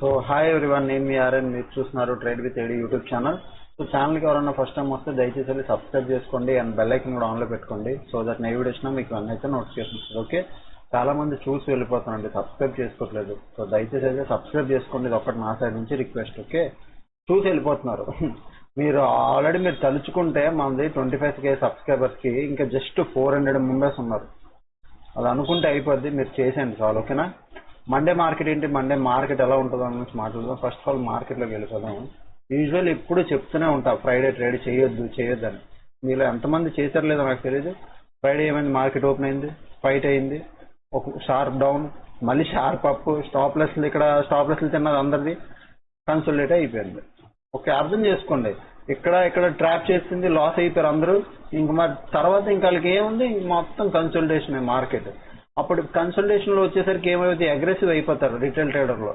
So hi everyone, నేను మీ RN. మీరు చూస్తున్నారు trade with AD YouTube channel. So ఛానల్కి ఎవరైనా ఫస్ట్ టైం వస్తే దయచేసి వెళ్ళి సబ్స్క్రైబ్ చేసుకోండి అండ్ బెల్ ఐకన్ కూడా ఆన్లో పెట్టుకోండి. సో దట్ నేను వీడియో వచ్చినా మీకు అన్నైతే నోటిఫికేషన్ వస్తుంది. ఓకే, చాలా మంది చూసి వెళ్ళిపోతానండి, సబ్స్క్రైబ్ చేసుకోవట్లేదు. సో దయచేసి అయితే సబ్స్క్రైబ్ చేసుకోండి, ఇది ఒకటి నా సైడ్ నుంచి రిక్వెస్ట్. ఓకే, చూసి వెళ్ళిపోతున్నారు. మీరు ఆల్రెడీ మీరు తలుచుకుంటే మనది 25K సబ్స్క్రైబర్స్కి ఇంకా జస్ట్ 400 మెంబర్స్ ఉన్నారు. అది అనుకుంటే అయిపోద్ది, మీరు చేసేయండి చాలు. ఓకేనా, మండే మార్కెట్ ఏంటి, మండే మార్కెట్ ఎలా ఉంటుందో అని మాట్లాడదాం. ఫస్ట్ ఆఫ్ ఆల్ మార్కెట్లోకి వెళ్ళిపోదాం. యూజువల్ ఇప్పుడు చెప్తూనే ఉంటా ఫ్రైడే ట్రేడ్ చేయొద్దు అని. మీలో ఎంతమంది చేశారు లేదో నాకు తెలియదు. ఫ్రైడే ఏమైంది, మార్కెట్ ఓపెన్ అయింది, ఫైట్ అయింది, ఒక షార్ప్ డౌన్, మళ్ళీ షార్ప్ అప్, స్టాప్లెస్లు ఇక్కడ స్టాప్లెస్లు తిన్నది అందరిది కన్సల్టేట్ అయిపోయింది. ఓకే, అర్థం చేసుకోండి. ఇక్కడ ట్రాప్ చేసింది, లాస్ అయిపోయారు అందరూ. ఇంక మరి తర్వాత ఇంకా వాళ్ళకి ఏముంది, మొత్తం కన్సల్టేషన్ మార్కెట్. అప్పుడు కన్సల్టేషన్ లో వచ్చేసరికి ఏమైతే అగ్రెసివ్ అయిపోతారు రిటైల్ ట్రేడర్ లో.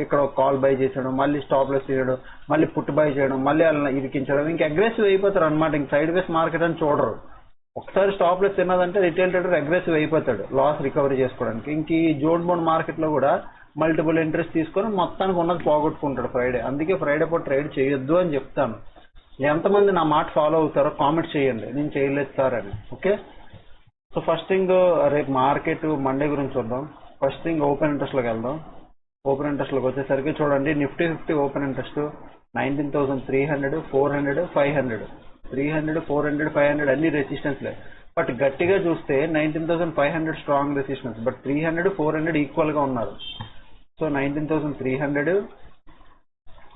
ఇక్కడ కాల్ బై చేసడం, మళ్ళీ స్టాప్ లెస్ చేయడం, మళ్ళీ పుట్ బై చేయడం, మళ్ళీ వాళ్ళని ఇరికించడం, ఇంకా అగ్రెసివ్ అయిపోతారు అనమాట. ఇంక సైడ్ వేస్ మార్కెట్ అని చూడరు. ఒకసారి స్టాప్ లెస్ తిన్నదంటే రిటైల్ ట్రేడర్ అగ్రెసివ్ అయిపోతాడు లాస్ రికవరీ చేసుకోవడానికి. ఇంక ఈ జోన్ బోన్ మార్కెట్ లో కూడా మల్టిపుల్ ఇంట్రెస్ట్ తీసుకొని మొత్తానికి ఉన్నది పోగొట్టుకుంటాడు ఫ్రైడే. అందుకే ఫ్రైడే పూట ట్రేడ్ చేయొద్దు అని చెప్తాను. ఎంతమంది నా మాట ఫాలో అవుతారో కామెంట్ చేయండి, నేను చేయలేదు సార్ అని. ఓకే, సో ఫస్ట్ థింగ్ రేపు మార్కెట్ మండే గురించి చూద్దాం. ఫస్ట్ థింగ్ ఓపెన్ ఇంట్రెస్ట్ లోకి వెళ్దాం. ఓపెన్ ఇంట్రెస్ట్ లోకి వచ్చేసరికి చూడండి, నిఫ్టీ 50 ఓపెన్ ఇంట్రెస్ట్ 19,300, 400, 500. 300, 400, 500 అన్ని రెసిస్టెన్స్ లే. బట్ గట్టిగా చూస్తే 19,500 స్ట్రాంగ్ రెసిస్టెన్స్, బట్ 300, 400 ఈక్వల్ గా ఉన్నారు. సో 19,300,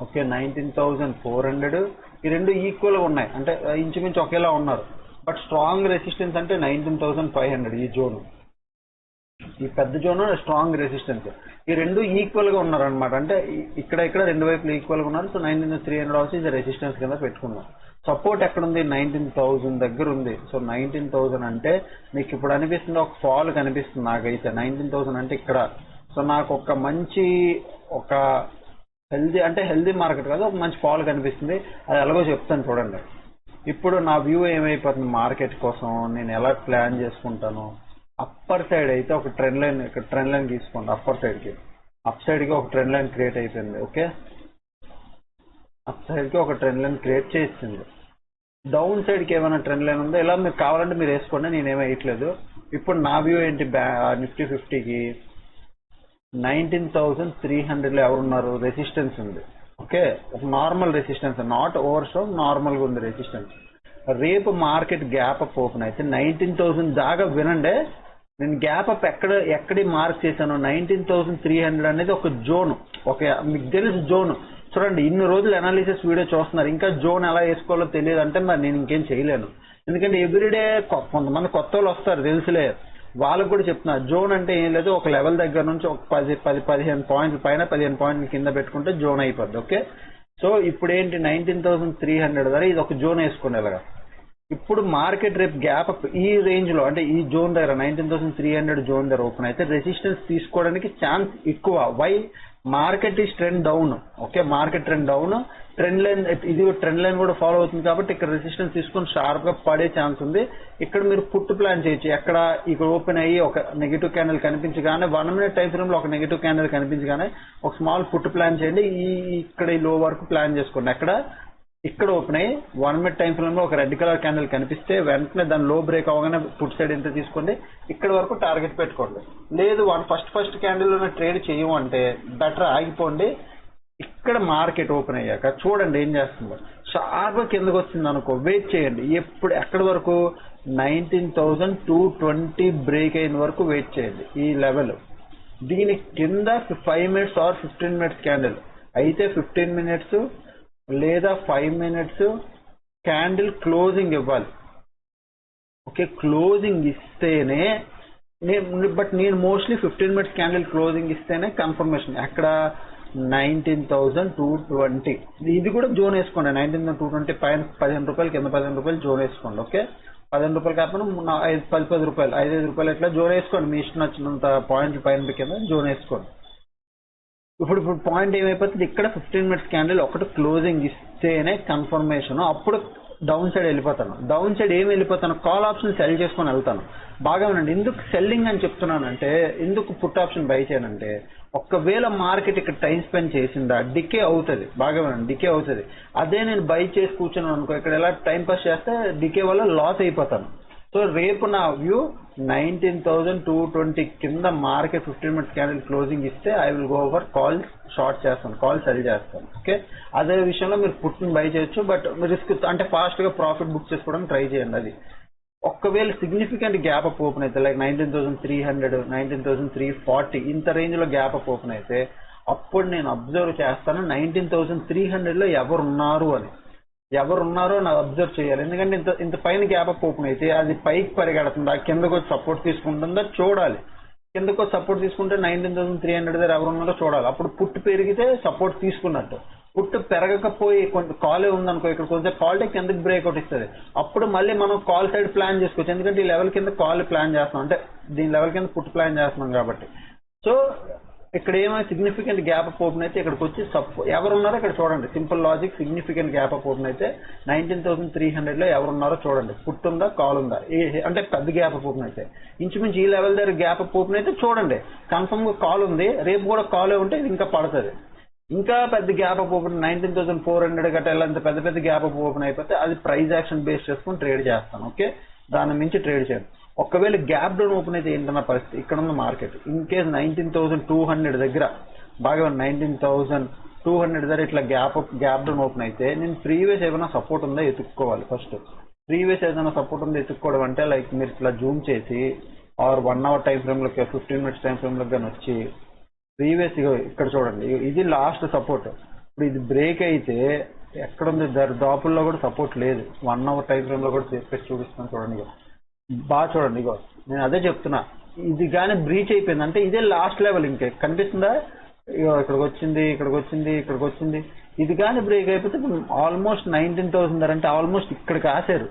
ఓకే, 19,400 ఈ రెండు ఈక్వల్ గా ఉన్నాయి, అంటే ఇంచుమించు ఒకేలా ఉన్నారు. బట్ స్ట్రాంగ్ రెసిస్టెన్స్ అంటే 19,500. ఈ జోన్, ఈ పెద్ద జోన్ స్ట్రాంగ్ రెసిస్టెన్స్. ఈ రెండు ఈక్వల్ గా ఉన్నారు అనమాట. అంటే ఇక్కడ రెండు వైపులు ఈక్వల్ గా ఉన్నారు. సో 19,300 వచ్చి ఇది రెసిస్టెన్స్ కింద పెట్టుకున్నాం. సపోర్ట్ ఎక్కడ ఉంది, 19,000 దగ్గర ఉంది. సో 19,000 అంటే మీకు ఇప్పుడు అనిపిస్తుంది ఒక ఫాల్ కనిపిస్తుంది నాకైతే. 19,000 అంటే ఇక్కడ. సో నాకు ఒక మంచి ఒక హెల్దీ మార్కెట్ కాదు, ఒక మంచి ఫాల్ కనిపిస్తుంది. అది ఎలాగో చెప్తాను చూడండి. ఇప్పుడు నా వ్యూ ఏమైపోతుంది మార్కెట్ కోసం, నేను ఎలా ప్లాన్ చేసుకుంటాను. అప్పర్ సైడ్ అయితే ఒక ట్రెండ్ లైన్, ఇక్కడ ట్రెండ్ లైన్ తీసుకోండి. అప్పర్ సైడ్ కి, అప్ సైడ్ కి ఒక ట్రెండ్ లైన్ క్రియేట్ అయిపోయింది. ఓకే, అప్ సైడ్ కి ఒక ట్రెండ్ లైన్ క్రియేట్ చేసింది. డౌన్ సైడ్ కి ఏమైనా ట్రెండ్ లైన్ ఉందో, ఇలా మీరు కావాలంటే మీరు వేసుకోండి, నేనేమీ వేయట్లేదు. ఇప్పుడు నా వ్యూ ఏంటి, నిఫ్టీ 50కి 19,300 లో ఎవరున్నారు, రెసిస్టెన్స్ ఉంది. ఓకే, ఒక normal resistance, not over strong, normal గా ఉంది రెసిస్టెన్స్. రేపు మార్కెట్ గ్యాప్ అప్ ఓపెన్ అయితే 19,000 దాకా వినండి. నేను గ్యాప్ అప్ ఎక్కడి మార్క్ చేశాను, 19,300 అనేది ఒక జోన్. ఓకే, మీకు తెలుసు జోన్. చూడండి, ఇన్ని రోజులు అనాలిసిస్ వీడియో చూస్తున్నారు, ఇంకా జోన్ ఎలా వేసుకోవాలో తెలియదు అంటే మరి నేను ఇంకేం చేయలేను. ఎందుకంటే ఎవ్రీడే కొంతమంది కొత్త వాళ్ళు వస్తారు, తెలుసులే, వాళ్ళకు కూడా చెప్తున్నా. జోన్ అంటే ఏం లేదు, ఒక లెవెల్ దగ్గర నుంచి ఒక 10-15 పాయింట్ల పైన 15 పాయింట్ల కింద పెట్టుకుంటే జోన్ అయిపోద్ది. ఓకే, సో ఇప్పుడు ఏంటి 19,300 దగ్గర ఇది ఒక జోన్ వేసుకోండి ఇలాగా. ఇప్పుడు మార్కెట్ రేపు గ్యాప్ అప్ ఈ రేంజ్ లో, అంటే ఈ జోన్ దగ్గర 19,300 జోన్ దగ్గర ఓపెన్ అయితే రెసిస్టెన్స్ తీసుకోవడానికి ఛాన్స్ ఎక్కువ. Why, market is trend down. Okay, market trend down, trend line ఇది ట్రెండ్ లైన్ కూడా ఫాలో అవుతుంది కాబట్టి ఇక్కడ రెసిస్టెన్స్ తీసుకొని షార్ప్ గా పడే ఛాన్స్ ఉంది. ఇక్కడ మీరు పుట్ ప్లాన్ చేయొచ్చు. ఇక్కడ ఓపెన్ అయ్యి ఒక నెగిటివ్ క్యాండిల్ కనిపించగానే 1 minute టైం ఫ్రేమ్ లో ఒక నెగిటివ్ క్యాండిల్ కనిపించగానే ఒక స్మాల్ పుట్ ప్లాన్ చేయండి. ఇక్కడ ఈ లో వరకు ప్లాన్ చేసుకోండి. ఇక్కడ ఓపెన్ అయ్యి 1 minute టైం ఫ్రేమ్ లో ఒక రెడ్ కలర్ క్యాండిల్ కనిపిస్తే వెంటనే దాని లో బ్రేక్ అవగానే పుట్ సైడ్ ఎంత తీసుకోండి, ఇక్కడ వరకు టార్గెట్ పెట్టుకోండి. లేదు ఫస్ట్ క్యాండిల్ లో ట్రేడ్ చేయమంటే బెటర్ ఆగిపోండి. ఇక్కడ మార్కెట్ ఓపెన్ అయ్యాక చూడండి ఏం చేస్తుందో. షార్ప్ కిందకు వచ్చింది అనుకో, వెయిట్ చేయండి. ఎక్కడి వరకు, 19,220 బ్రేక్ అయిన వరకు వెయిట్ చేయండి. ఈ లెవెల్ దీని కింద 5 minutes ఆర్ 15 minutes క్యాండిల్ అయితే 15 minutes లేదా 5 minutes క్యాండిల్ క్లోజింగ్ ఇవ్వాలి. ఓకే, క్లోజింగ్ ఇస్తేనే బట్ నేను మోస్ట్లీ 15 minutes క్యాండిల్ క్లోజింగ్ ఇస్తేనే కన్ఫర్మేషన్. అక్కడ 19,220 ఇది కూడా జోన్ వేసుకోండి. 19,220 పైన 15 రూపాయలు, కింద 15 రూపాయలు జోన్ వేసుకోండి. ఓకే, 15 రూపాయలు కాకపోతే 10 రూపాయలు, 5 రూపాయలు ఇట్లా జోన్ వేసుకోండి. మీ ఇష్టం వచ్చినంత పాయింట్లు పైన కింద జోన్ వేసుకోండి. ఇప్పుడు పాయింట్ ఏమైపోతుంది, ఇక్కడ 15 minutes క్యాండిల్ ఒకటి క్లోజింగ్ ఇస్తేనే కన్ఫర్మేషన్. అప్పుడు డౌన్ సైడ్ వెళ్ళిపోతాను. డౌన్ సైడ్ ఏమి వెళ్ళిపోతాను, కాల్ ఆప్షన్ సెల్ చేసుకొని వెళ్తాను. బాగా ఉండండి. ఎందుకు సెల్లింగ్ అని చెప్తున్నానంటే, ఎందుకు పుట్ ఆప్షన్ బై చేయనంటే, ఒకవేళ మార్కెట్ ఇక్కడ టైం స్పెండ్ చేసిందా డికే అవుతుంది, బాగా డికే అవుతుంది. అదే నేను బై చేసి కూర్చున్నాను అనుకో, ఇక్కడ ఎలా టైం పాస్ చేస్తే డికే వల్ల లాస్ అయిపోతాను. సో రేపు నా వ్యూ 19,220 కింద మార్కెట్ 15 minutes క్యాండిల్ క్లోజింగ్ ఇస్తే I will go over call short చేస్తాను, కాల్ సెల్ చేస్తాను. ఓకే, అదే విషయంలో మీరు పుట్ని బై చేయొచ్చు, బట్ రిస్క్ అంటే ఫాస్ట్ గా ప్రాఫిట్ బుక్ చేసుకోవడానికి ట్రై చేయండి. అది ఒకవేళ సిగ్నిఫికెంట్ గ్యాప్ అప్ ఓపెన్ అయితే లైక్ 19,300 19,340 ఇంత రేంజ్ లో గ్యాప్ అప్ ఓపెన్ అయితే అప్పుడు నేను అబ్జర్వ్ చేస్తాను 19,300 లో ఎవరున్నారు అని. ఎవరున్నారో నాకు అబ్జర్వ్ చేయాలి. ఎందుకంటే ఇంత పైన గ్యాప్ అప్ ఓపెన్ అయితే అది పైకి పరిగెడుతుందా, కిందకు వచ్చి సపోర్ట్ తీసుకుంటుందా చూడాలి. కిందకు వచ్చి సపోర్ట్ తీసుకుంటే 19,300 దగ్గర ఎవరున్నారో చూడాలి. అప్పుడు పుట్టు పెరిగితే సపోర్ట్ తీసుకున్నట్టు, పుట్టు పెరగకపోయి కొంచెం కాలే ఉందనుకో, ఇక్కడ కొంచెం కాల్ టే కిందకి బ్రేక్అవుట్ ఇస్తుంది. అప్పుడు మళ్ళీ మనం కాల్ సైడ్ ప్లాన్ చేసుకోవచ్చు. ఎందుకంటే ఈ లెవెల్ కింద కాల్ ప్లాన్ చేస్తున్నాం, అంటే దీని లెవెల్ కింద పుట్టు ప్లాన్ చేస్తున్నాం కాబట్టి. సో ఇక్కడ ఏమైనా సిగ్నిఫికెంట్ గ్యాప్ అప్ ఓపెన్ అయితే ఇక్కడికి వచ్చి ఎవరున్నారో ఇక్కడ చూడండి. Simple logic, significant gap up open అయితే 19,300 లో ఎవరున్నారో చూడండి. పుట్ ఉందా, కాల్ ఉందా, అంటే పెద్ద గ్యాప్ అప్ ఓపెన్ అయితే ఇంచుమించు ఈ లెవెల్ దగ్గర గ్యాప్ అప్ ఓపెన్ అయితే చూడండి కన్ఫర్మ్ గా కాల్ ఉంది, రేపు కూడా కాలే ఉంటే ఇది ఇంకా పడుతుంది. ఇంకా పెద్ద గ్యాప్ అప్ ఓపెన్ 19,400 గట్ట అంత పెద్ద గ్యాప్ అప్ ఓపెన్ అయిపోతే అది ప్రైస్ యాక్షన్ బేస్ చేసుకుని ట్రేడ్ చేస్తాను. ఓకే, దాని మించి ట్రేడ్ చేయండి. ఒకవేళ గ్యాప్ డౌన్ ఓపెన్ అయితే ఏంటన్న పరిస్థితి, ఇక్కడ ఉన్న మార్కెట్ ఇన్ కేస్ 19,200 దగ్గర బాగా 19,200 దగ్గర ఇట్లా గ్యాప్ డౌన్ ఓపెన్ అయితే నేను ప్రీవియస్ ఏమైనా సపోర్ట్ ఉందా ఎత్తుక్కోవాలి. ఫస్ట్ ప్రీవియస్ ఏదైనా సపోర్ట్ ఉందా ఎత్తుక్కోవడం అంటే లైక్ మీరు ఇట్లా జూమ్ చేసి ఆర్ 1 hour టైం ఫ్రేమ్ లోకి 15 minutes టైం ఫ్రేమ్ లోకి కానీ వచ్చి ప్రీవియస్ ఇక్కడ చూడండి, ఇది లాస్ట్ సపోర్ట్. ఇప్పుడు ఇది బ్రేక్ అయితే ఎక్కడ ఉంది, దాపుల్లో కూడా సపోర్ట్ లేదు. 1 hour టైం ఫ్రేమ్ లో కూడా చేసి చూపిస్తాను చూడండి, బాగా చూడండి. ఇగో నేను అదే చెప్తున్నా, ఇది కానీ బ్రీచ్ అయిపోయింది అంటే ఇదే లాస్ట్ లెవెల్. ఇంకే కనిపిస్తుందా, ఇక్కడికి వచ్చింది, ఇక్కడికి వచ్చింది, ఇక్కడికి వచ్చింది. ఇది కానీ బ్రేక్ అయిపోతే ఆల్మోస్ట్ 19,000 అంటే ఆల్మోస్ట్ ఇక్కడికి ఆశారు.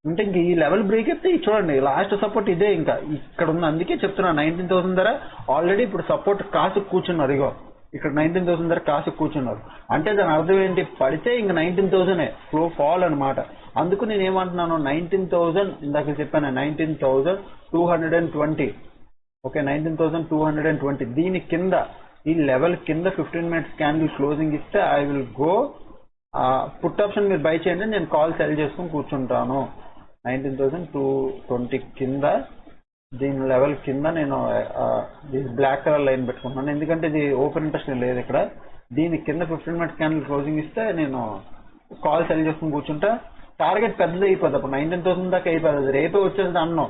అంటే ఇంక ఈ లెవెల్ బ్రేక్ అయితే చూడండి లాస్ట్ సపోర్ట్ ఇదే, ఇంకా ఇక్కడ ఉంది. అందుకే చెప్తున్నా 19,000 ధర ఆల్రెడీ ఇప్పుడు సపోర్ట్ కాసు కూర్చున్నారు. ఇగో ఇక్కడ 19,000 ధర కాసు కూర్చున్నారు అంటే దాని అర్థం ఏంటి, పడితే ఇంక 19,000 ఫ్లో ఫాల్ అనమాట. అందుకు నేను ఏమంటున్నాను 19,000 ఇందాక చెప్పాను 19,220. ఓకే, 19,220 దీని కింద ఈ లెవెల్ కింద 15 minutes క్యాండిల్ క్లోజింగ్ ఇస్తే I will go put option మీరు బై చేయండి, నేను కాల్ సెల్ చేసుకుని కూర్చుంటాను. 19,220 కింద దీని లెవెల్ కింద నేను బ్లాక్ కలర్ లైన్ పెట్టుకుంటున్నాను, ఎందుకంటే ఇది ఓపెన్ ఇంట్రెస్ట్ లేదు ఇక్కడ. దీని కింద 15 minutes క్యాండిల్ క్లోజింగ్ ఇస్తే నేను కాల్ సెల్ చేసుకుని కూర్చుంటా. టార్గెట్ పెద్దది అయిపోతుంది, అప్పుడు 19,000 దాకా అయిపోతుంది. రేపే వచ్చేది అన్నాం,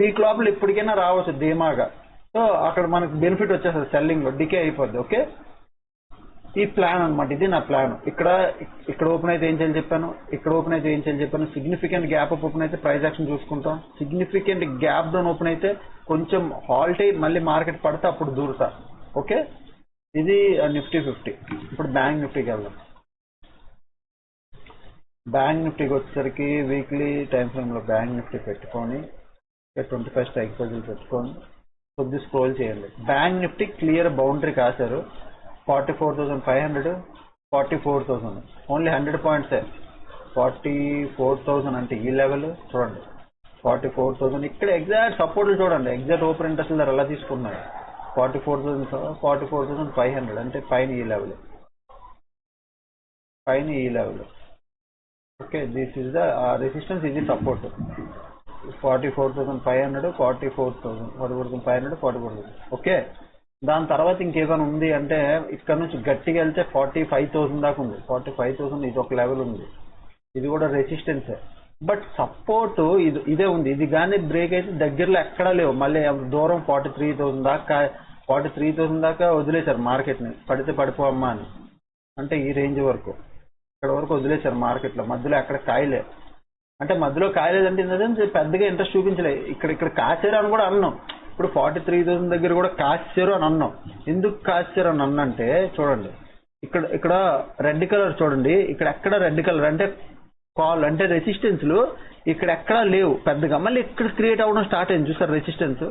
వీక్ లోపల ఇప్పటికైనా రావచ్చు ధీమాగా. సో అక్కడ మనకు బెనిఫిట్ వచ్చేస్తుంది, సెల్లింగ్ లో డికే అయిపోద్ది. ఓకే, ఈ ప్లాన్ అనమాట, ఇది నా ప్లాన్. ఇక్కడ ఓపెన్ అయితే ఏం చేయాలి చెప్పాను, ఇక్కడ ఓపెన్ అయితే ఏం చేయాలి చెప్పాను. సిగ్నిఫికెంట్ గ్యాప్ అప్ ఓపెన్ అయితే ప్రైస్ యాక్షన్ చూసుకుంటాం. సిగ్నిఫికెంట్ గ్యాప్ డౌన్ ఓపెన్ అయితే కొంచెం హాల్ట్ అయ్యి మళ్ళీ మార్కెట్ పడితే అప్పుడు దూరుతా. ఓకే, ఇది నిఫ్టీ 50. ఇప్పుడు బ్యాంక్ నిఫ్టీకి వెళ్దాం. బ్యాంక్ నిఫ్టీకి వచ్చేసరికి వీక్లీ టైం ఫ్రేమ్ లో బ్యాంక్ నిఫ్టీ పెట్టుకొని 25 స్ట్రైక్ ప్రైజులు పెట్టుకొని కొద్దిగా స్క్రోల్ చేయండి. బ్యాంక్ నిఫ్టీ క్లియర్ బౌండరీ కాశారు 44,500 44,000, ఓన్లీ 100 points. 44,000 అంటే ఈ లెవెల్ చూడండి, 44,000 ఇక్కడ ఎగ్జాక్ట్ సపోర్ట్లు చూడండి, ఎగ్జాక్ట్ ఓపెన్ ఇంట్రెస్ట్ దగ్గర ఎలా తీసుకున్నారు. 44,500 అంటే పైన ఈ లెవెల్, పైన ఈ level. Okay, this is the resistance, ఇది సపోర్ట్. 44,500 44,500 44,000. ఓకే, దాని తర్వాత ఇంకేమైనా ఉంది అంటే ఇక్కడ నుంచి గట్టిగా వెళ్తే 45,000 దాకా ఉంది. 45,000 ఇది ఒక లెవెల్ ఉంది, ఇది కూడా రెసిస్టెన్స్. బట్ సపోర్ట్ ఇదే ఉంది. ఇది కానీ బ్రేక్ అయితే దగ్గరలో ఎక్కడా లేవు, మళ్ళీ దూరం 43,000 దాకా 43,000 దాకా వదిలేశారు మార్కెట్ ని. పడితే పడిపోమ్మా అని అంటే ఈ రేంజ్ వరకు, ఇక్కడ వరకు వదిలేశారు మార్కెట్ లో. మధ్యలో ఎక్కడ కాయలే, అంటే మధ్యలో కాయలేదంటే ఏంటంటే పెద్దగా ఇంట్రెస్ట్ చూపించలే. ఇక్కడ కాచారు అని కూడా అన్నాం. ఇప్పుడు 43,000 దగ్గర కూడా కాచారు అని అన్నాం. ఎందుకు కాచారు అని అన్నంటే చూడండి, ఇక్కడ రెడ్ కలర్ చూడండి, ఇక్కడ ఎక్కడ రెడ్ కలర్ అంటే కాల్ అంటే రెసిస్టెన్స్లు ఇక్కడ ఎక్కడా లేవు పెద్దగా. మళ్ళీ ఇక్కడ క్రియేట్ అవ్వడం స్టార్ట్ అయింది, చూసారు రెసిస్టెన్స్.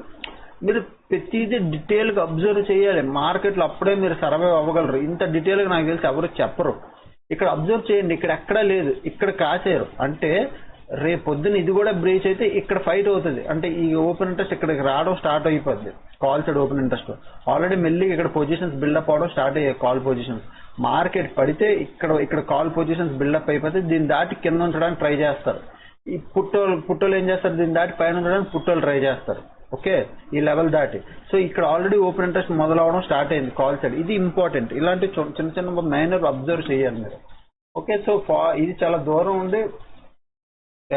మీరు ప్రతిదీ డీటెయిల్ గా అబ్జర్వ్ చేయాలి మార్కెట్ లో, అప్పుడే మీరు సర్వైవ్ అవ్వగలరు. ఇంత డీటెయిల్ గా నాకు తెలిసి ఎవరు చెప్పరు. ఇక్కడ అబ్జర్వ్ చేయండి, ఇక్కడ ఎక్కడా లేదు, ఇక్కడ కాచారు అంటే రేపు పొద్దున ఇది కూడా బ్రీచ్ అయితే ఇక్కడ ఫైట్ అవుతుంది. అంటే ఈ ఓపెన్ ఇంట్రెస్ట్ ఇక్కడికి రావడం స్టార్ట్ అయిపోద్ది. Call side open interest already మెల్లిగా ఇక్కడ పొజిషన్స్ బిల్డప్ అవడం స్టార్ట్ అయ్యాయి. కాల్ పొజిషన్స్ మార్కెట్ పడితే ఇక్కడ కాల్ పొజిషన్స్ బిల్డప్ అయిపోతే దీన్ని దాటి కింద ఉంచడానికి ట్రై చేస్తారు. ఈ పుట్టోలు ఏం చేస్తారు, దీన్ని దాటి పైన ఉండడానికి పుట్టోలు ట్రై చేస్తారు. ఓకే, ఈ లెవెల్ దాటి. సో ఇక్కడ ఆల్రెడీ ఓపెన్ ఇంట్రెస్ట్ మొదలవడం స్టార్ట్ అయింది కాల్ సైడ్. ఇది ఇంపార్టెంట్. ఇలాంటి చిన్న చిన్న మైనర్ అబ్జర్వ్ చేయాలి మీరు. ఓకే, సో ఇది చాలా దూరం ఉంది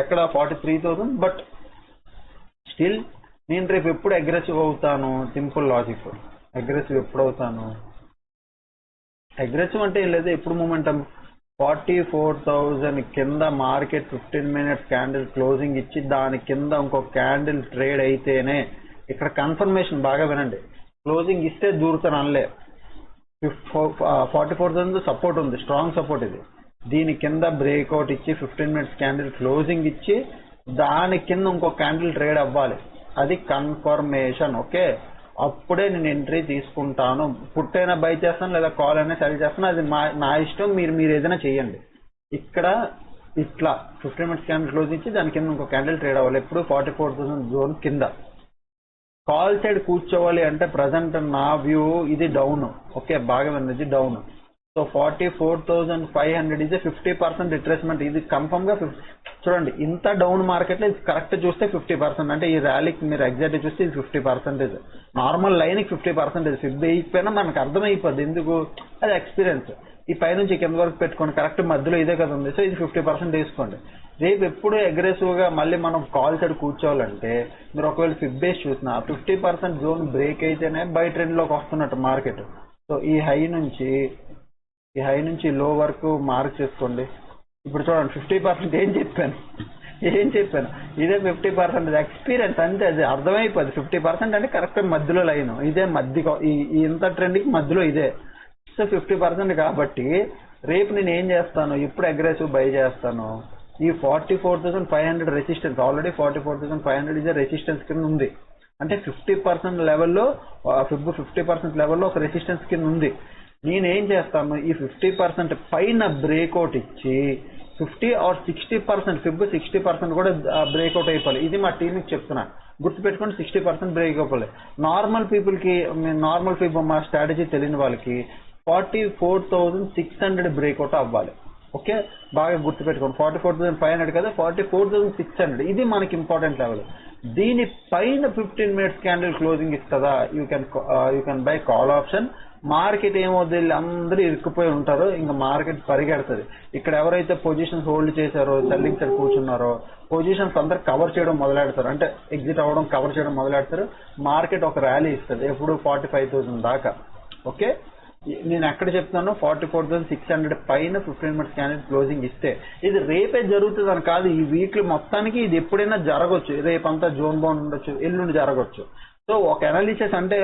ఎక్కడ 43,000. బట్ స్టిల్ నేను రేపు ఎప్పుడు అగ్రెసివ్ అవుతాను, సింపుల్ లాజిక్. అగ్రెసివ్ ఎప్పుడు అవుతాను, అగ్రెసివ్ అంటే ఏం లేదు, ఎప్పుడు మూమెంటం 44,000 కింద మార్కెట్ 15 minutes క్యాండిల్ క్లోజింగ్ ఇచ్చి దాని కింద ఇంకో క్యాండిల్ ట్రేడ్ అయితేనే, ఇక్కడ కన్ఫర్మేషన్ బాగా వినండి, క్లోజింగ్ ఇస్తే దూరుతాను అనలే. 44,000 సపోర్ట్ ఉంది, స్ట్రాంగ్ సపోర్ట్ ఇది. దీని కింద బ్రేక్అవుట్ ఇచ్చి 15 minutes క్యాండిల్ క్లోజింగ్ ఇచ్చి దాని కింద ఇంకో క్యాండిల్ ట్రేడ్ అవ్వాలి, అది కన్ఫర్మేషన్. ఓకే, అప్పుడే నేను ఎంట్రీ తీసుకుంటాను. పుట్టైనా బై చేస్తాను లేదా కాల్ అయినా సెల్ చేస్తాను, అది నా ఇష్టం. మీరు ఏదైనా చేయండి. ఇక్కడ ఇట్లా 15 minutes క్యాండిల్ క్లోజ్ ఇచ్చి దాని కింద ఇంకో క్యాండిల్ ట్రేడ్ అవ్వాలి. ఎప్పుడు 44,000 జోన్ కింద. కాల్ సైడ్ కూర్చోవాలి అంటే ప్రజెంట్ నా వ్యూ ఇది డౌన్. ఓకే, బాగా ఇది డౌన్. సో 44,500 ఇది 50% రిట్రేస్మెంట్. ఇది కన్ఫర్మ్ గా చూడండి, ఇంత డౌన్ మార్కెట్ లో కరెక్ట్ చూస్తే 50%. అంటే ఈ ర్యాలీకి మీరు ఎగ్జాక్ట్ చూస్తే ఇది 50%. నార్మల్ లైన్ కి 50%. ఫిబ్ వేయకపోయినా మనకు అర్థమైపోద్ది. ఎందుకు, అది ఎక్స్పీరియన్స్. ఈ పైనుంచి కింద వరకు పెట్టుకోండి, కరెక్ట్ మధ్యలో ఇదే కదా ఉంది. సో ఇది 50% తీసుకోండి. రేపు ఎప్పుడు అగ్రెసివ్ గా మళ్ళీ మనం కాల్ సైడ్ కూర్చోవాలంటే మీరు ఒకవేళ ఫిబ్ బేస్ చూసినా 50% జోన్ బ్రేక్ అయితేనే బై ట్రెండ్ లోకి వస్తున్నట్టు మార్కెట్. సో ఈ హై నుంచి లో వరకు మార్క్ చేసుకోండి. ఇప్పుడు చూడండి 50% ఏం చెప్పాను ఇదే 50% ఎక్స్పీరియన్స్ అంతే, అది అర్థమైపోద్ది. 50% అంటే కరెక్ట్ మధ్యలో లైన్ ఇదే, మధ్య ఇంత ట్రెండ్ కి మధ్యలో ఇదే. సో 50% కాబట్టి రేపు నేను ఏం చేస్తాను, ఇప్పుడు అగ్రెసివ్ బై చేస్తాను. ఈ 44,500 రెసిస్టెన్స్, ఆల్రెడీ 44,500 ఇదే రెసిస్టెన్స్ కింద ఉంది. అంటే 50% లెవెల్లో, 50% లెవెల్లో ఒక రెసిస్టెన్స్ కింద ఉంది. నేనేం చేస్తాను, ఈ 50% పైన బ్రేక్అవుట్ ఇచ్చి 50 or 60%, ఫిబ్ 60% కూడా బ్రేక్అవుట్ అయిపోవాలి. ఇది మా టీంకి చెప్తున్నా, గుర్తుపెట్టుకోండి. 60% బ్రేక్ అయిపోవాలి. నార్మల్ పీపుల్ కి, నార్మల్ ఫిబ్ మా స్ట్రాటజీ తెలియని వాళ్ళకి 44,600 బ్రేక్అవుట్ అవ్వాలి. ఓకే, బాగా గుర్తుపెట్టుకోండి. 44,500 కదా, 44,600 ఇది మనకి ఇంపార్టెంట్ లెవెల్. దీని పైన 15 minutes క్యాండిల్ క్లోజింగ్ ఇస్తుందా, you can buy call option. Market ఏమవుతుంది, అందరూ ఇరుక్కుపోయి ఉంటారు, ఇంకా మార్కెట్ పరిగెడుతుంది. ఇక్కడ ఎవరైతే పొజిషన్స్ హోల్డ్ చేశారో, సెల్లింగ్ సైడ్ కూర్చున్నారో, పొజిషన్స్ అందరు కవర్ చేయడం మొదలెడతారు. అంటే ఎగ్జిట్ అవ్వడం, కవర్ చేయడం మొదలెడతారు. మార్కెట్ ఒక ర్యాలీ ఇస్తుంది, ఎప్పుడు 45,000 దాకా. ఓకే, నేను ఎక్కడ చెప్తున్నాను, 44,600 పైన 15 minutes క్యాండిల్ క్లోజింగ్ ఇస్తే ఇది రేపే జరుగుతుంది అని కాదు, ఈ వీక్లీ మొత్తానికి ఇది ఎప్పుడైనా జరగవచ్చు. రేపంతా జోన్ బౌండ్ ఉండొచ్చు, ఎల్లుండి జరగవచ్చు. సో ఒక అనాలిసిస్ అంటే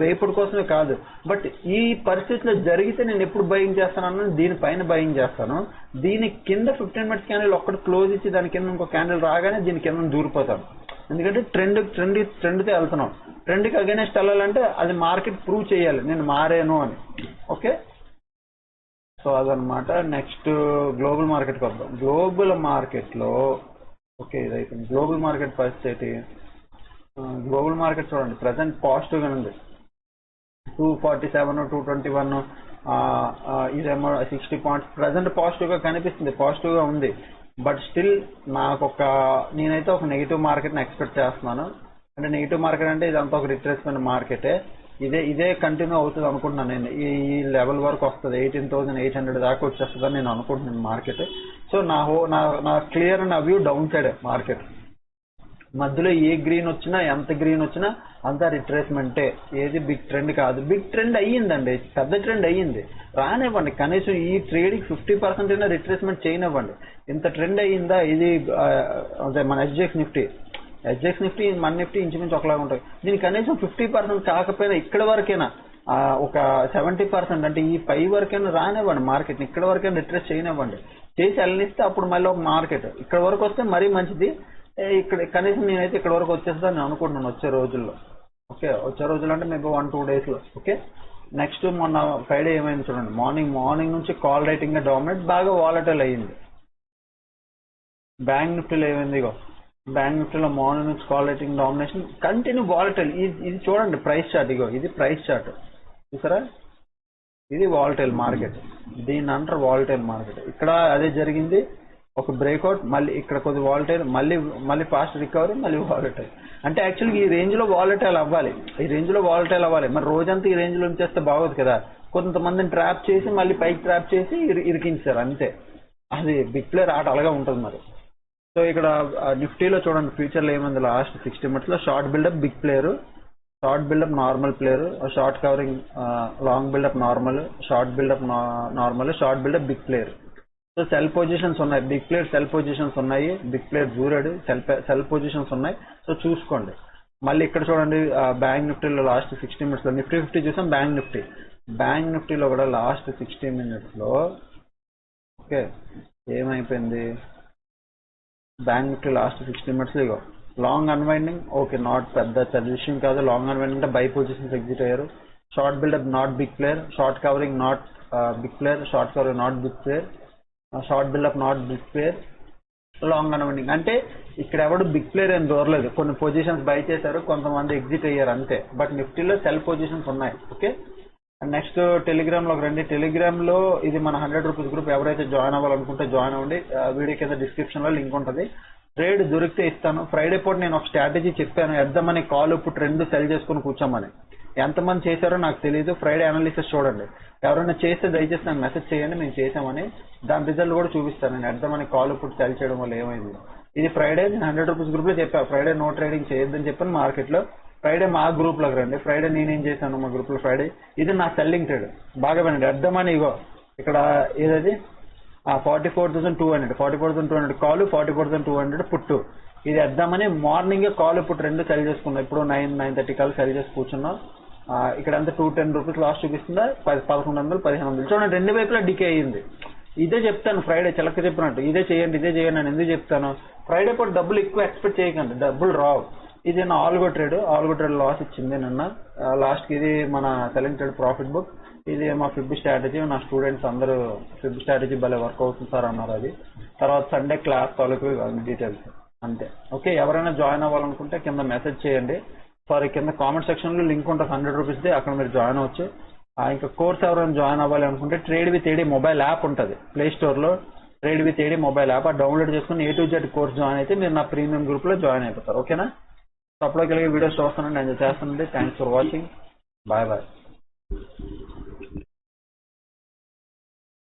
రేపటి కోసమే కాదు, బట్ ఈ పరిస్థితిలో జరిగితే నేను ఎప్పుడు బయింగ్ చేస్తాను, దీనిపైన బయింగ్ చేస్తాను. దీని కింద 15 minutes క్యాండిల్ ఒక్కటి క్లోజ్ ఇచ్చి దాని కింద ఇంకో క్యాండిల్ రాగానే దీని కింద దూరిపోతాను. ఎందుకంటే ట్రెండ్తో వెళ్తున్నాం. ట్రెండ్కి అగైనెస్ట్ వెళ్ళాలంటే అది మార్కెట్ ప్రూవ్ చేయాలి నేను మారాను అని. ఓకే, సో అదనమాట. నెక్స్ట్ గ్లోబల్ మార్కెట్కి వద్దాం. గ్లోబల్ మార్కెట్లో ఓకే ఇదైతే గ్లోబల్ మార్కెట్ పరిస్థితి. గ్లోబల్ మార్కెట్ చూడండి ప్రజెంట్ పాజిటివ్ గా ఉంది. 247, 221, ఇదేమో 60 points ప్రజెంట్ పాజిటివ్ గా కనిపిస్తుంది, పాజిటివ్ గా ఉంది. బట్ స్టిల్ నేనైతే ఒక నెగిటివ్ మార్కెట్ ని ఎక్స్పెక్ట్ చేస్తున్నాను. అంటే నెగిటివ్ మార్కెట్ అంటే ఇదంతా ఒక రిట్రేస్మెంట్ మార్కెటే. ఇదే కంటిన్యూ అవుతుంది అనుకుంటున్నాను నేను. ఈ లెవెల్ వరకు వస్తుంది, 18,800 దాకా వచ్చేస్తుందని నేను అనుకుంటున్నాను మార్కెట్. సో నా క్లియర్ నా వ్యూ డౌన్ సైడ్ మార్కెట్. మధ్యలో ఏ గ్రీన్ వచ్చినా, ఎంత గ్రీన్ వచ్చినా అంతా రిట్రేస్మెంటే. ఏది బిగ్ ట్రెండ్ కాదు. బిగ్ ట్రెండ్ అయ్యిందండి, పెద్ద ట్రెండ్ అయ్యింది, రానివ్వండి. కనీసం ఈ ట్రేడింగ్ 50% అయినా రిట్రేస్మెంట్ చేయనివ్వండి. ఇంత ట్రెండ్ అయ్యిందా, ఇది అదే మన ఎస్జిఎక్స్ నిఫ్టీ మన నిఫ్టీ ఇంచుమించు ఒకలాగా ఉంటాయి. దీనికి కనీసం 50% కాకపోయినా ఇక్కడ వరకైనా ఒక 70% అంటే ఈ 5 వరకైనా రానివ్వండి మార్కెట్ ని. ఇక్కడ వరకైనా రిట్రేస్ చేయనివ్వండి, చేసి వెళ్ళనిస్తే అప్పుడు మళ్ళీ ఒక మార్కెట్ ఇక్కడ వరకు వస్తే మరీ మంచిది. ఇక్కడ కనీసం నేనైతే ఇక్కడ వరకు వచ్చేస్తా నేను అనుకుంటున్నాను వచ్చే రోజుల్లో. ఓకే, వచ్చే రోజుల్లో అంటే మేబీ 1-2 days లో. ఓకే, నెక్స్ట్ మొన్న ఫ్రైడే ఏమైంది చూడండి. మార్నింగ్ నుంచి కాల్ రైటింగ్ డామినేట్, బాగా వాలటైల్ అయ్యింది. బ్యాంక్ నిఫ్టీలో ఏమైంది, బ్యాంక్ నిఫ్టీలో మార్నింగ్ నుంచి call rating domination continue volatile. ఇది చూడండి ప్రైస్ చార్ట్, ఇగో ఇది ప్రైస్ చార్ట్ చూసారా, ఇది వాలటైల్ మార్కెట్, దీన్ని అంటారు వాలటైల్ మార్కెట్. ఇక్కడ అదే జరిగింది, ఒక బ్రేక్అవుట్, మళ్ళీ ఇక్కడ కొద్ది వాలటైల్, మళ్ళీ ఫాస్ట్ రికవరీ, మళ్ళీ వాలటైల్. అంటే యాక్చువల్గా ఈ రేంజ్ లో వాలటైల్ అవ్వాలి, ఈ రేంజ్ లో వాలటైల్ అవ్వాలి. మరి రోజంతా ఈ రేంజ్ లో ఉంచేస్తే బాగోదు కదా. కొంతమందిని ట్రాప్ చేసి మళ్ళీ పైకి ట్రాప్ చేసి ఇరికించారు అంతే. అది బిగ్ ప్లేయర్ ఆట అలాగే ఉంటుంది మరి. సో ఇక్కడ నిఫ్టీలో చూడండి ఫ్యూచర్లో ఏమైంది, లాస్ట్ 60 minutes లో short buildup big player, short buildup normal player, short covering long buildup normal, short buildup normal, short buildup big player. So sell positions ఉన్నాయి, బిగ్ ప్లేయర్ సెల్ పొజిషన్స్ ఉన్నాయి, బిగ్ ప్లేయర్ జూరాడు sell positions ఉన్నాయి. So చూసుకోండి. మళ్ళీ ఇక్కడ చూడండి bank నిఫ్టీలో last 60 minutes లో నిఫ్టీ 50 చూసాం. బ్యాంక్ నిఫ్టీలో కూడా లాస్ట్ 60 minutes లో ఓకే ఏమైపోయింది, బ్యాంక్ నిఫ్టీ లాస్ట్ 60 minutes లో ఇగో లాంగ్ అన్వైండింగ్, ఓకే నాట్ పెద్ద విషయం కాదు. లాంగ్ అన్వైండింగ్ అంటే బై పొజిషన్స్ ఎగ్జిట్ అయ్యారు. Short buildup not big player, short covering not big player, short covering not big player, short buildup not big player, long unwinding. అంటే ఇక్కడ ఎవడు big player ఏం దూరలేదు, కొన్ని పొజిషన్స్ బై చేశారు, కొంతమంది exit అయ్యారు అంతే. బట్ నిఫ్టీలో సెల్ పొజిషన్స్ ఉన్నాయి. ఓకే నెక్స్ట్ టెలిగ్రామ్ లోకి రండి. టెలిగ్రామ్ లో ఇది మన 100 రూపీస్ గ్రూప్, ఎవరైతే జాయిన్ అవ్వాలనుకుంటే జాయిన్ అవ్వండి. వీడియో కింద డిస్క్రిప్షన్ లో లింక్ ఉంటుంది. ట్రేడ్ దొరికితే ఇస్తాను. ఫ్రైడే పూట నేను ఒక స్ట్రాటజీ చెప్పాను, ఎద్దామని కాల్ ఇప్పుడు ట్రెండ్ సెల్ చేసుకుని కూర్చోమని. ఎంతమంది చేశారో నాకు తెలియదు. ఫ్రైడే అనాలిసిస్ చూడండి, ఎవరైనా చేస్తే దయచేసి నాకు మెసేజ్ చేయండి, మేము చేసామని. దాని రిజల్ట్ కూడా చూపిస్తాను. నేను ఎద్దామని కాల్ ఇప్పుడు సెల్ చేయడం వల్ల ఏమైంది. ఇది ఫ్రైడే నేను 100 రూపీస్ గ్రూప్ లో చెప్పాను, ఫ్రైడే నో ట్రేడింగ్ చేయొద్దని చెప్పాను మార్కెట్ లో. ఫ్రైడే మా గ్రూప్ లోకి రండి. ఫ్రైడే నేనేం చేశాను మా గ్రూప్ లో, ఫ్రైడే ఇది నా సెల్లింగ్ ట్రేడ్. బాగా వినండి, అర్థమని ఇగో ఇక్కడ ఏదది 44,200 కాల్, 44,200 పుట్టు. ఇది వేద్దామని మార్నింగ్ కాల్ ఇప్పుడు 2 సెల్ చేసుకున్నాం. ఇప్పుడు 9:30 కాల్ సెల్ చేసి కూర్చున్నాం. ఇక్కడ అంతా 210 రూపీస్ లాస్ట్ చూపిస్తుందా, 1100, 1500 చూడండి, 2 వైపులా డికే అయ్యింది. ఇదే చెప్తాను ఫ్రైడే చిలక చెప్పినట్టు, ఇదే చేయండి అని ఎందుకు చెప్తాను. ఫ్రైడే పూట డబ్బులు ఎక్కువ ఎక్స్పెక్ట్ చేయకండి, డబ్బులు రావు. ఇది నా ఆల్గో ట్రేడ్ లాస్ ఇచ్చింది నిన్న లాస్ట్ కి. ఇది మన సెల్లింగ్ ట్రేడ్ ప్రాఫిట్ బుక్. ఇది మా ఫిబ్ స్ట్రాటజీ. నా స్టూడెంట్స్ అందరూ ఫిబ్ స్ట్రాటజీ భలే వర్క్ అవుతుంది సార్ అన్నారు. అది తర్వాత సండే క్లాస్ తాలూకు డీటెయిల్స్ అంతే. ఓకే ఎవరైనా జాయిన్ అవ్వాలనుకుంటే కింద మెసేజ్ చేయండి. సారీ కింద కామెంట్ సెక్షన్ లో లింక్ ఉంటుంది 100 రూపీస్ది, అక్కడ మీరు జాయిన్ అవ్వచ్చు. ఇంకా కోర్స్ ఎవరైనా జాయిన్ అవ్వాలి అనుకుంటే trade with AD mobile app ఉంటుంది ప్లే స్టోర్ లో. Trade with AD mobile app download చేసుకుని A to Z course join అయితే మీరు నా ప్రీమియం గ్రూప్ లో జాయిన్ అయిపోతారు. ఓకేనా. అప్లోకి వెళ్ళి వీడియోస్ చూస్తానండి, ఎంజాయ్ చేస్తానండి. Thanks for watching. బాయ్.